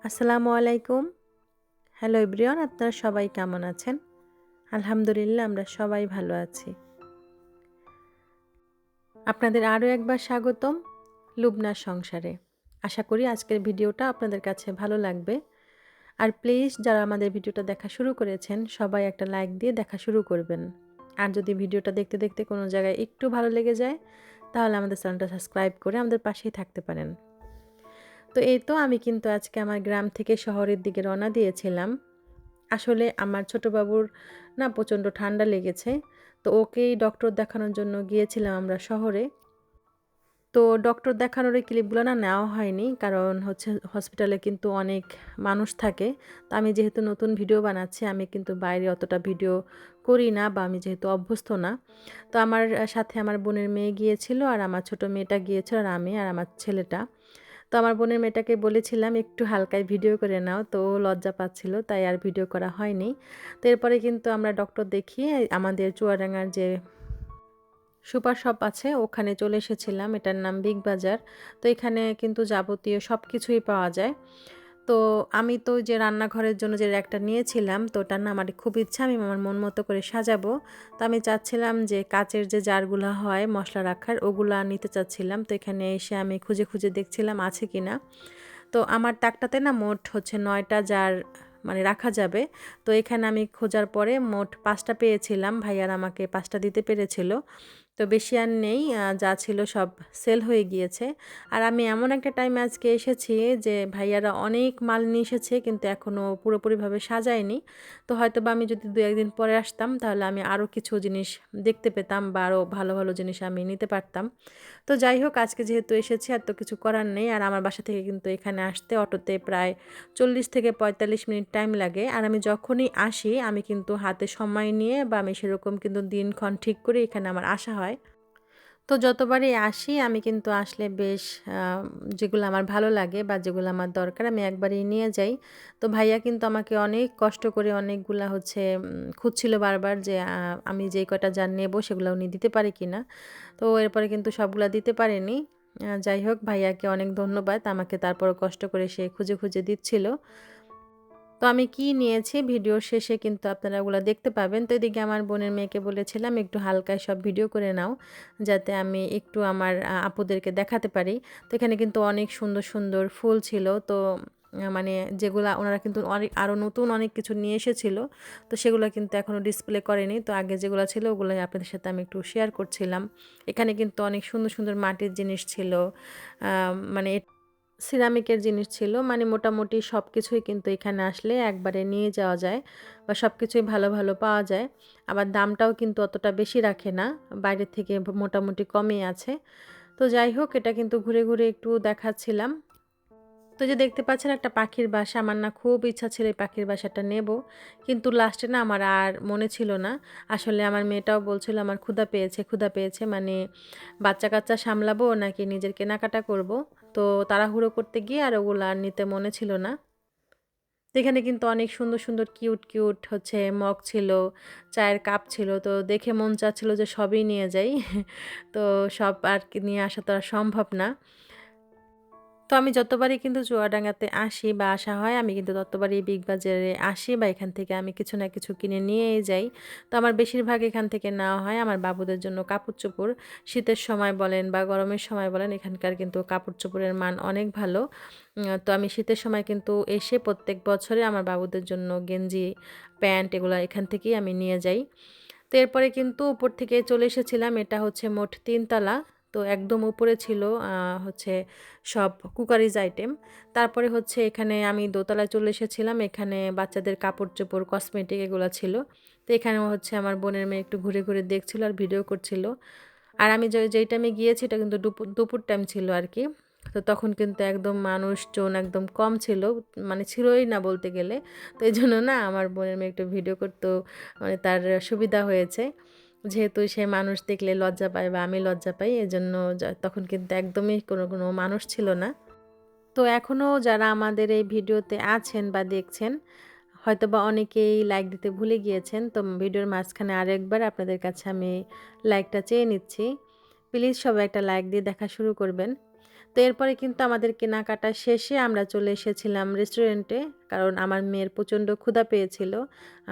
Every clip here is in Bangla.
আসসালামু আলাইকুম। হ্যালো এভরিওয়ান, আপনারা সবাই কেমন আছেন? আলহামদুলিল্লাহ আমরা সবাই ভালো আছি। আপনাদের আরও একবার স্বাগতম লুবনার সংসারে। আশা করি আজকের ভিডিওটা আপনাদের কাছে ভালো লাগবে। আর প্লিজ যারা আমাদের ভিডিওটা দেখা শুরু করেছেন সবাই একটা লাইক দিয়ে দেখা শুরু করবেন। আর যদি ভিডিওটা দেখতে দেখতে কোনো জায়গায় একটু ভালো লেগে যায় তাহলে আমাদের চ্যানেলটা সাবস্ক্রাইব করে আমাদের পাশেই থাকতে পারেন। তো এই তো আমি কিন্তু আজকে আমার গ্রাম থেকে শহরের দিকে রওনা দিয়েছিলাম। আসলে আমার ছোট বাবুর না প্রচণ্ড ঠান্ডা লেগেছে। তো ওকেই ডক্টর দেখানোর জন্য গিয়েছিলাম আমরা শহরে। তো ডক্টর দেখানোর এই ক্লিপগুলো না নেওয়া হয়নি। কারণ হচ্ছে হসপিটালে কিন্তু অনেক মানুষ থাকে। তো আমি যেহেতু নতুন ভিডিও বানাচ্ছি, আমি কিন্তু বাইরে অতটা ভিডিও করি না বা আমি যেহেতু অভ্যস্ত না। তো আমার সাথে আমার বোনের মেয়ে গিয়েছিল আর আমার ছোট মেয়েটা গিয়েছিল আর আমি আর আমার ছেলেটা। তো আমার বোনের মেয়েটাকে বলেছিলাম একটু হালকায় ভিডিও করে নাও, তো ও লজ্জা পাচ্ছিল তাই আর ভিডিও করা হয়নি। তো এরপরে কিন্তু আমরা ডক্টর দেখিয়ে আমাদের চুয়াডাঙ্গার যে সুপার শপ আছে ওখানে চলে এসেছিলাম। এটার নাম বিগ বাজার। তো এখানে কিন্তু যাবতীয় সব কিছুই পাওয়া যায়। তো আমি তো যে রান্নাঘরের জন্য যে র্যাকটা নিয়েছিলাম তো ওটার না আমার খুব ইচ্ছা আমি আমার মন মতো করে সাজাবো। তো আমি চাচ্ছিলাম যে কাচের যে জারগুলো হয় মশলা রাখার ওগুলা নিতে চাচ্ছিলাম। তো এখানে এসে আমি খুঁজে খুঁজে দেখছিলাম আছে কিনা। তো আমার তাকটাতে না মোট হচ্ছে ৯টা জার মানে রাখা যাবে। তো এখানে আমি খোঁজার পরে মোট ৫টা পেয়েছিলাম। ভাইয়ার আমাকে ৫টা দিতে পেরেছিল। তো বেশি আর নেই, যা ছিল সব সেল হয়ে গিয়েছে। আর আমি এমন একটা টাইমে আজকে এসেছি যে ভাইয়ারা অনেক মাল নিয়ে এসেছে কিন্তু এখনও পুরোপুরিভাবে সাজায়নি। তো হয়তোবা আমি যদি ২-১ দিন পরে আসতাম তাহলে আমি আরও কিছু জিনিস দেখতে পেতাম বা আরও ভালো ভালো জিনিস আমি নিতে পারতাম। তো যাই হোক আজকে যেহেতু এসেছি আর তো কিছু করার নেই। আর আমার বাসা থেকে কিন্তু এখানে আসতে অটোতে প্রায় ৪০ থেকে ৪৫ মিনিট টাইম লাগে। আর আমি যখনই আসি আমি কিন্তু হাতে সময় নিয়ে বা আমি সেরকম কিন্তু দিনক্ষণ ঠিক করে এখানে আমার আসা হয়। তো যতবারই আসি আমি কিন্তু আসলে বেশ আ যেগুলো আমার ভালো লাগে বা যেগুলো আমার দরকার আমি একবারেই নিয়ে যাই। তো ভাইয়া কিন্তু আমাকে অনেক কষ্ট করে অনেকগুলা হচ্ছে খুঁজছিল বারবার যে আমি যেই কয়টা জার নেব সেগুলা উনি দিতে পারে কিনা। তো এরপরে কিন্তু সবগুলা দিতে পারেনি। যাই হোক ভাইয়াকে অনেক ধন্যবাদ। আমাকে তারপরও কষ্ট করে সে খুঁজে খুঁজে দিচ্ছিল। তো আমি কি নিয়েছি ভিডিওর শেষে কিন্তু আপনারা ওগুলা দেখতে পাবেন। তো এদিকে আমার বোনের মেয়েকে বলেছিলাম একটু হালকায় সব ভিডিও করে নাও, যাতে আমি একটু আমার আপুদেরকে দেখাতে পারি। তো এখানে কিন্তু অনেক সুন্দর সুন্দর ফুল ছিল। তো মানে যেগুলা ওনারা কিন্তু অনেক আরও নতুন অনেক কিছু নিয়ে এসেছিল। তো সেগুলো কিন্তু এখনও ডিসপ্লে করেনি। তো আগে যেগুলো ছিল ওগুলোই আপনাদের সাথে আমি একটু শেয়ার করছিলাম। এখানে কিন্তু অনেক সুন্দর সুন্দর মাটির জিনিস ছিল। মানে সিরামিকের জিনিস ছিল। মানে মোটামুটি সবকিছুই কিন্তু এখানে আসলে একবারে নিয়ে যাওয়া যায় বা সবকিছুই ভালো, ভালো পাওয়া যায়। আবার দামটাও কিন্তু অতটা বেশি রাখে না। বাইরের থেকে মোটামুটি কমই আছে। তো যাই হোক এটা কিন্তু ঘুরে, ঘুরে একটু দেখাচ্ছিলাম। তো এই যে দেখতে পাচ্ছেন একটা পাখির বাসা, আমার না খুব ইচ্ছা ছিল এই পাখির বাসাটা নেব। কিন্তু লাস্টে না আমার আর মনে ছিল না। আসলে আমার মেয়েটাও বলছিল আমার ক্ষুধা পেয়েছে, ক্ষুধা পেয়েছে। মানে বাচ্চা-কাচ্চা সামলাবো নাকি নিজের কেনাকাটা করব। তো তাড়াহুড়ো করতে গিয়ে আর ওগুলো আর নিতে মনে ছিল না। তো এখানে কিন্তু অনেক সুন্দর, সুন্দর কিউট, কিউট হচ্ছে মগ ছিল, চায়ের কাপ ছিল। তো দেখে মন চাচ্ছিল যে সবই নিয়ে যাই। তো সব আর কি নিয়ে আসা তো আর সম্ভব না। তো আমি যতবারই কিন্তু চুয়াডাঙ্গাতে আসি বা আসা হয় আমি কিন্তু ততবারই বিগ বাজারে আসি বা এখান থেকে আমি কিছু না কিছু কিনে নিয়েই যাই। তো আমার বেশিরভাগ এখান থেকে নেওয়া হয় আমার বাবুদের জন্য কাপড়-চোপড়। শীতের সময় বলেন বা গরমের সময় বলেন এখানকার কিন্তু কাপড়-চোপড়ের মান অনেক ভালো। তো আমি শীতের সময় কিন্তু এসে প্রত্যেক বছরে আমার বাবুদের জন্য গেঞ্জি, প্যান্ট এগুলা এখান থেকেই আমি নিয়ে যাই। তো এরপরে কিন্তু উপর থেকে চলে এসেছিলাম। এটা হচ্ছে মোট ৩ তলা। তো একদম উপরে ছিল হচ্ছে সব কুকারিজ আইটেম। তারপরে হচ্ছে এখানে আমি দোতলায় চলে এসেছিলাম। এখানে বাচ্চাদের কাপড়-চোপড়, কসমেটিক এগুলা ছিল। তো এখানেও হচ্ছে আমার বোনের মেয়ে একটু ঘুরে, ঘুরে দেখছিল আর ভিডিও করছিল। আর আমি যেই টাইমে গিয়েছি এটা কিন্তু দুপুর টাইম ছিল আরকি। তো তখন কিন্তু একদম মানুষজন একদম কম ছিল। মানে ছিলই না বলতে গেলে। তো এজন্য না আমার বোনের মেয়ে একটু ভিডিও করতেও মানে তার সুবিধা হয়েছে। যেহেতু সে মানুষ দেখলে লজ্জা পায় বা আমি লজ্জা পাই এজন্য তখন কিন্তু একদমই কোনো মানুষ ছিল না। তো এখনও যারা আমাদের এই ভিডিওতে আছেন বা দেখছেন হয়তোবা অনেকেই লাইক দিতে ভুলে গিয়েছেন। তো ভিডিওর মাঝখানে আরেকবার আপনাদের কাছে আমি লাইকটা চেয়ে নিচ্ছি। প্লিজ সবাই একটা লাইক দিয়ে দেখা শুরু করবেন। তো এরপরে কিন্তু আমাদের কেনাকাটা শেষে আমরা চলে এসেছিলাম রেস্টুরেন্টে, কারণ আমার মেয়ের প্রচণ্ড ক্ষুধা পেয়েছিল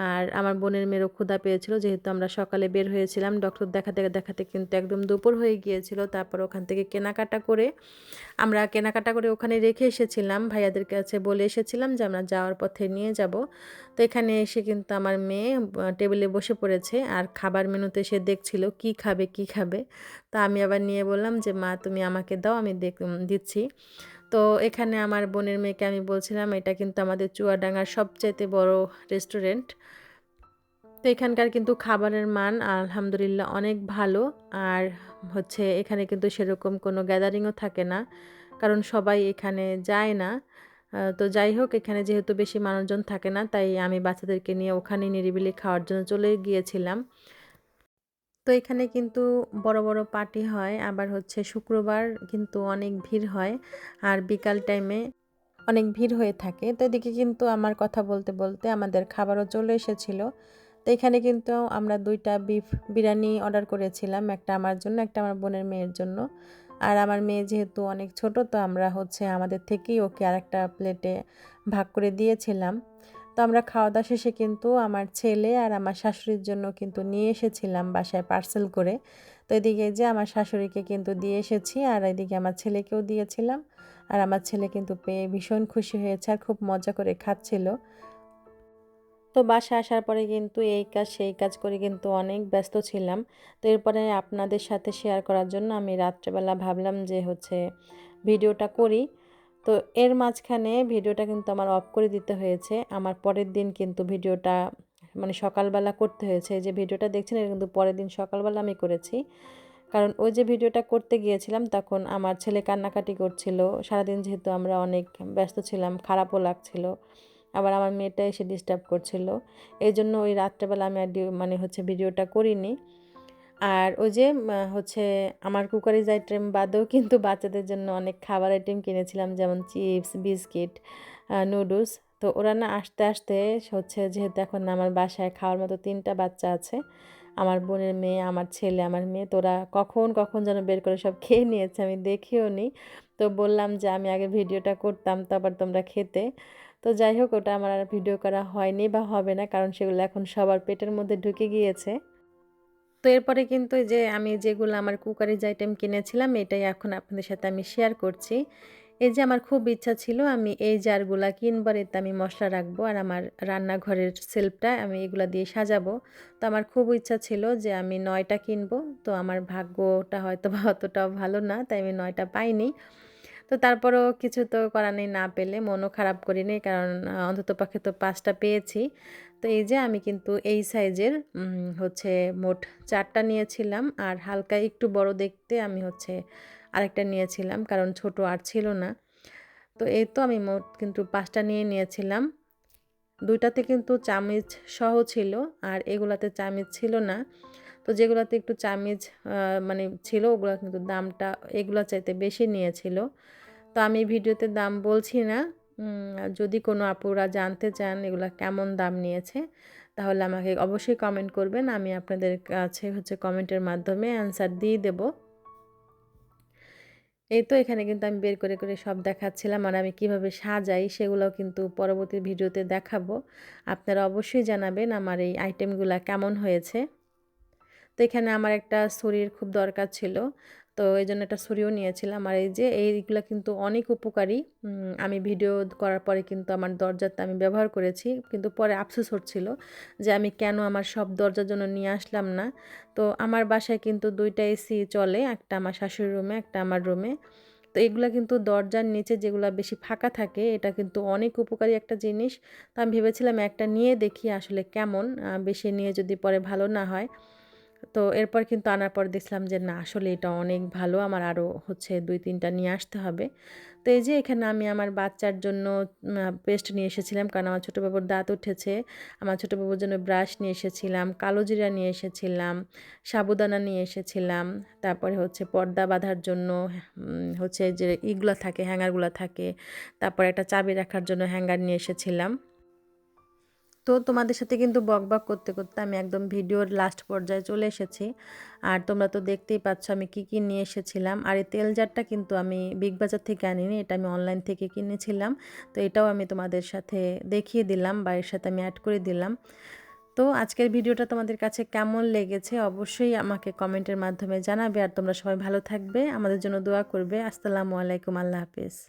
আর আমার বোনের মেয়েরও ক্ষুধা পেয়েছিল, যেহেতু আমরা সকালে বের হয়েছিলাম। ডক্টর দেখাতে দেখাতে কিন্তু একদম দুপুর হয়ে গিয়েছিল। তারপর ওখান থেকে কেনাকাটা করে ওখানে রেখে এসেছিলাম, ভাইয়াদের কাছে বলে এসেছিলাম যে আমরা যাওয়ার পথে নিয়ে যাব। তো এখানে এসে কিন্তু আমার মেয়ে টেবিলে বসে পড়েছে আর খাবার মেনুতে সে দেখছিল কি খাবে কি খাবে। তা আমি আবার নিয়ে বললাম যে মা তুমি আমাকে দাও, আমি দিচ্ছি। তো এখানে আমার বোনের মেয়েকে আমি বলছিলাম এটা কিন্তু আমাদের চুয়াডাঙ্গার সবচাইতে বড় রেস্টুরেন্ট। তো এখানকার কিন্তু খাবারের মান আলহামদুলিল্লাহ অনেক ভালো। আর এখানে কিন্তু সেরকম কোনো গ্যাদারিংও থাকে না, কারণ সবাই এখানে যায় না। তো যাই হোক, এখানে যেহেতু বেশি মানুষজন থাকে না, তাই আমি বাচ্চাদেরকে নিয়ে ওখানে নিরিবিলি খাওয়ার জন্য চলে গিয়েছিলাম। তো এখানে কিন্তু বড় বড় পার্টি হয়, আবার শুক্রবার কিন্তু অনেক ভিড় হয় আর বিকাল টাইমে অনেক ভিড় হয়ে থাকে। তো এদিকে কিন্তু আমার কথা বলতে বলতে আমাদের খাবারও চলে এসেছিল। তো এখানে কিন্তু আমরা 2টা বিফ বিরিয়ানি অর্ডার করেছিলাম, একটা আমার জন্য, একটা আমার বোনের মেয়ের জন্য। আর আমার মেয়ে যেহেতু অনেক ছোট, তো আমরা আমাদের থেকেই ওকে আরেকটা প্লেটে ভাগ করে দিয়েছিলাম। তো আমরা খাওয়া দাওয়া শেষে কিন্তু আমার ছেলে আর আমার শাশুড়ির জন্য কিন্তু নিয়ে এসেছিলাম বাসায় পার্সেল করে। তো এদিকে যে আমার শাশুড়িকে কিন্তু দিয়ে এসেছি আর এদিকে আমার ছেলেকেও দিয়েছিলাম। আর আমার ছেলে কিন্তু পেয়ে ভীষণ খুশি হয়েছে আর খুব মজা করে খাচ্ছিল। তো বাসায় আসার পরে কিন্তু এই কাজ সেই কাজ করে কিন্তু অনেক ব্যস্ত ছিলাম। তো এরপরে আপনাদের সাথে শেয়ার করার জন্য আমি রাত্রেবেলা ভাবলাম যে ভিডিওটা করি। তো এর মাঝখানে ভিডিওটা কিন্তু আমার অফ করে দিতে হয়েছে। আমার পরের দিন কিন্তু ভিডিওটা মানে সকালবেলা করতে হয়েছে। যে ভিডিওটা দেখছেন এটা কিন্তু পরের দিন সকালবেলা আমি করেছি। কারণ ওই যে ভিডিওটা করতে গিয়েছিলাম তখন আমার ছেলে কান্নাকাটি করছিল। সারাদিন যেহেতু আমরা অনেক ব্যস্ত ছিলাম, খারাপও লাগছিল। আবার আমার মেয়েটা এসে ডিস্টার্ব করছিল। এইজন্য ওই রাত্রেবেলা আমি আর ভিডিওটা করিনি। আর ওই যে আমার কুকারিজ আইটেম বাদেও কিন্তু বাচ্চাদের জন্য অনেক খাবার আইটেম কিনেছিলাম, যেমন চিপস, বিস্কিট, নুডলস। তো ওরা না আসতে আসতে যেহেতু এখন আমার বাসায় খাওয়ার মতো 3টা বাচ্চা আছে, আমার বোনের মেয়ে, আমার ছেলে, আমার মেয়ে, তো ওরা কখন কখন যেন বের করে সব খেয়ে নিয়েছে, আমি দেখিও নি। তো বললাম যে আমি আগে ভিডিওটা করতাম, তারপর তোমরা খেতে। তো যাই হোক, ওটা আমার আর ভিডিও করা হয়নি বা হবে না, কারণ সেগুলো এখন সবার পেটের মধ্যে ঢুকে গিয়েছে। তো এরপরে কিন্তু এই যে আমি যেগুলো আমার কুকারিজ আইটেম কিনেছিলাম এটাই এখন আপনাদের সাথে আমি শেয়ার করছি। এই যে আমার খুব ইচ্ছা ছিল আমি এই জারগুলা কিনবো, আর এতে আমি মশলা রাখবো আর আমার রান্নাঘরের সেলফটা আমি এগুলা দিয়ে সাজাবো। তো আমার খুব ইচ্ছা ছিল যে আমি 9টা কিনবো। তো আমার ভাগ্যটা হয়তো বা অতটাও ভালো না, তাই আমি 9টা পাইনি। তো তারপরেও কিছু তো করার নেই, না পেলে মনও খারাপ করিনি, কারণ অন্ততপক্ষে তো 5টা পেয়েছি। তো এই যে আমি কিন্তু এই সাইজের মোট 4টা নিয়েছিলাম, আর হালকা একটু বড় দেখতে আমি আরেকটা নিয়েছিলাম, কারণ ছোট আর ছিল না। তো এই তো আমি মোট কিন্তু 5টা নিয়েছিলাম। 2টাতে কিন্তু চামিচ সহ ছিল আর এগুলাতে চামিচ ছিল না। তো যেগুলাতে একটু চামিচ ছিল ওগুলা কিন্তু দামটা এগুলা চাইতে বেশি নিয়েছিল। তো আমি ভিডিওতে দাম বলছি না। যদি কোনো আপুরা জানতে চান এগুলা কেমন দাম নিয়েছে, তাহলে আমাকে অবশ্যই কমেন্ট করবেন। আমি আপনাদের কাছে কমেন্টের মাধ্যমে অ্যান্সার দিয়ে দেব। এই তো এখানে কিন্তু আমি বের করে করে সব দেখাচ্ছিলাম, আর আমি কিভাবে সাজাই সেগুলোও কিন্তু পরবর্তী ভিডিওতে দেখাবো। আপনারা অবশ্যই জানাবেন আমার এই আইটেমগুলা কেমন হয়েছে। তো এখানে আমার একটা ছুরির খুব দরকার ছিল, তো এই জন্য একটা ছুরিও নিয়েছিলাম। আর এই যে এইগুলা কিন্তু অনেক উপকারী। আমি ভিডিও করার পরে কিন্তু আমার দরজাতে আমি ব্যবহার করেছি, কিন্তু পরে আফসোস হচ্ছিল যে আমি কেন আমার সব দরজার জন্য নিয়ে আসলাম না। তো আমার বাসায় কিন্তু 2টা এসি চলে, একটা আমার শাশুড়ির রুমে, একটা আমার রুমে। তো এগুলা কিন্তু দরজার নিচে যেগুলা বেশি ফাঁকা থাকে এটা কিন্তু অনেক উপকারী একটা জিনিস। তো আমি ভেবেছিলাম একটা নিয়ে দেখি আসলে কেমন, বেশি নিয়ে যদি পরে ভালো না হয়। তো এরপর কিন্তু আনার পর দেখলাম যে না, আসলে এটা অনেক ভালো, আমার আরও 2-3টা নিয়ে আসতে হবে। তো এই যে এখানে আমি আমার বাচ্চার জন্য পেস্ট নিয়ে এসেছিলাম, কারণ আমার ছোটো বাবুর দাঁত উঠেছে। আমার ছোটো বাবুর জন্য ব্রাশ নিয়ে এসেছিলাম, কালো জিরা নিয়ে এসেছিলাম, সাবুদানা নিয়ে এসেছিলাম। তারপরে পর্দা বাঁধার জন্য যে ইগুলো থাকে, হ্যাঙ্গারগুলো থাকে। তারপরে একটা চাবি রাখার জন্য হ্যাঙ্গার নিয়ে এসেছিলাম। তো তো তোমাদের সাথে কিন্তু বকবক করতে করতে আমি একদম ভিডিওর লাস্ট পর্যায়ে চলে এসেছি। আর তোমরা তো দেখতেই পাচ্ছ আমি কি কি নিয়ে এসেছিলাম। আর এই তেল জারটা কিন্তু আমি বিগ বাজার থেকে আনিনি, এটা আমি অনলাইন থেকে কিনেছিলাম। তো এটাও আমি তোমাদের সাথে দেখিয়ে দিলাম বা এর সাথে আমি অ্যাড করে দিলাম। তো আজকের ভিডিওটা তোমাদের কাছে কেমন লেগেছে অবশ্যই আমাকে কমেন্টের মাধ্যমে জানাবে। আর তোমরা সবাই ভালো থাকবে, আমাদের জন্য দোয়া করবে। আসসালামু আলাইকুম, আল্লাহ হাফেজ।